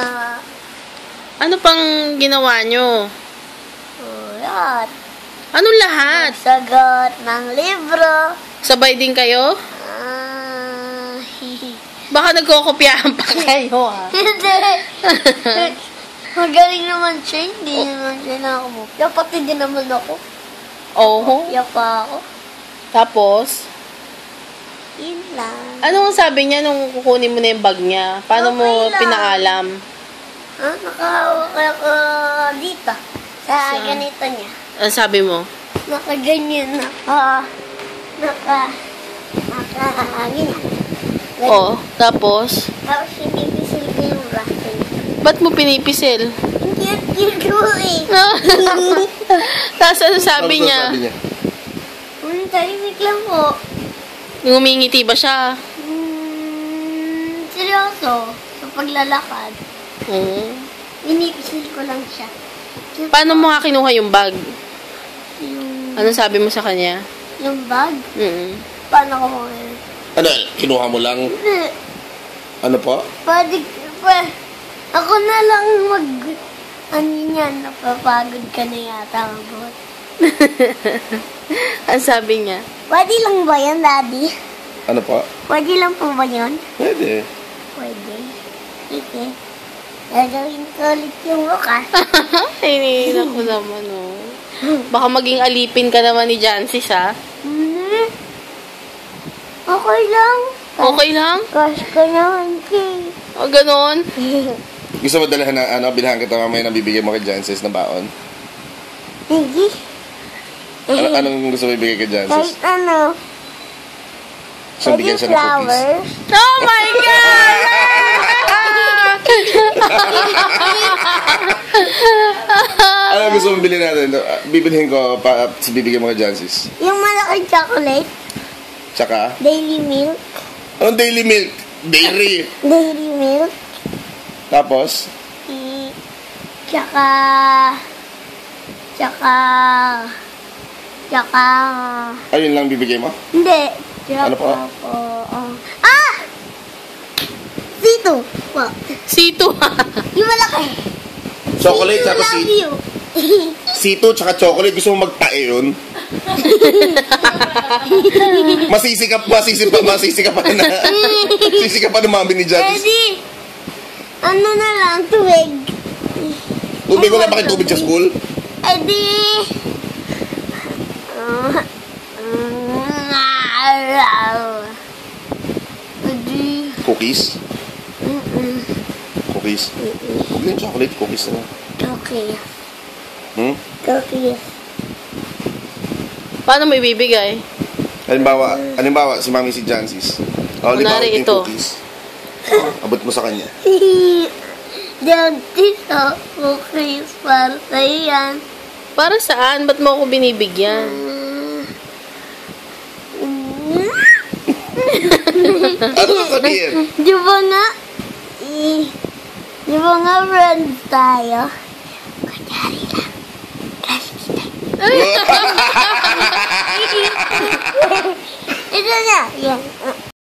nga. Ano pang ginawa nyo? Lahat. Anong lahat? Sagot ng libro. Sabay din kayo? Baka nagkokopyahan pa kayo, ha? Hindi. Magaling naman siya. Hindi naman siya nakamupya. Pati din naman ako. Oo. Kaya pa ako. Tapos? Yun lang. Ano ang sabi niya nung kukunin mo na yung bag niya? Paano mo Okay lang. pinaalam? Nakahawak ako dito. Sa ganito niya. Ano sabi mo? Nakaganyan na. Ganyan. Oo. Tapos? Tapos pinipisil ko yung braso niya. Ba't mo pinipisil? Cute ko eh. Tapos ano sabi niya? Tahimik lang po. Ngumingiti ba siya? Seryoso. Sa paglalakad. Pinipisil ko lang siya. Paano mo nga kinuha yung bag? Yung Ano sabi mo sa kanya? bag? Paano ko mo yun? Ano, kinuha mo lang? Hindi. Ano po? Pwede, ako na lang ano yan, napapagod ka na yata mabuhat. Ano sabi niya? Pwede lang ba yan, Daddy? Ano po? Pwede lang po ba yun? Pwede. Pwede. Sige. Gagawin ko ulit yung bukas. Hinihilang ko naman, oh. Baka maging alipin ka naman ni Jancis, ha? Okay lang. Okay lang? Cash ka naman, Kay. O, ganon? Gusto mo dalhin na, bilhan kita mamaya na bibigyan mo kay Jancis na baon? Hindi. Anong gusto mo ibigay kay Jancis? Kahit ano. So, bigyan siya ng cookies. Flowers. Oh my God! Ano gusto mo bilhin natin? Bibilhin ko, bibigyan mo kay Jancis. Yung malaking chocolate. Tsaka? Daily milk. Anong daily milk? Dairy. Daily milk. Tapos? Tsaka... Ayun lang bibigay mo? Hindi. Tsaka Ano po? Sito. Wow. Sito, ha? Yung malaki. Chocolate, Sito, tapos love you. sito, tsaka chocolate. Gusto mo magtae yun? Masisi ka pa na mami ni Jancis. Eddie. Ano na lang, tuwig. Tubig ko lang, bakit tubig sa school? Eddie. Eddie. Cookies? Cookies? Huwag na yung chocolate, cookies na lang. Okay. Hmm? Paano mo ibibigay? Halimbawa, si mami si Jancis. Kunwari yung ito. cookies. Abot mo sa kanya. Jancis, cookies para sa'yo yan. Para saan? Ba't mo ako binibigyan? Ano sasabihin? Di ba nga friends tayo? Kunyari lang. Crush kita. Ito na. Yan.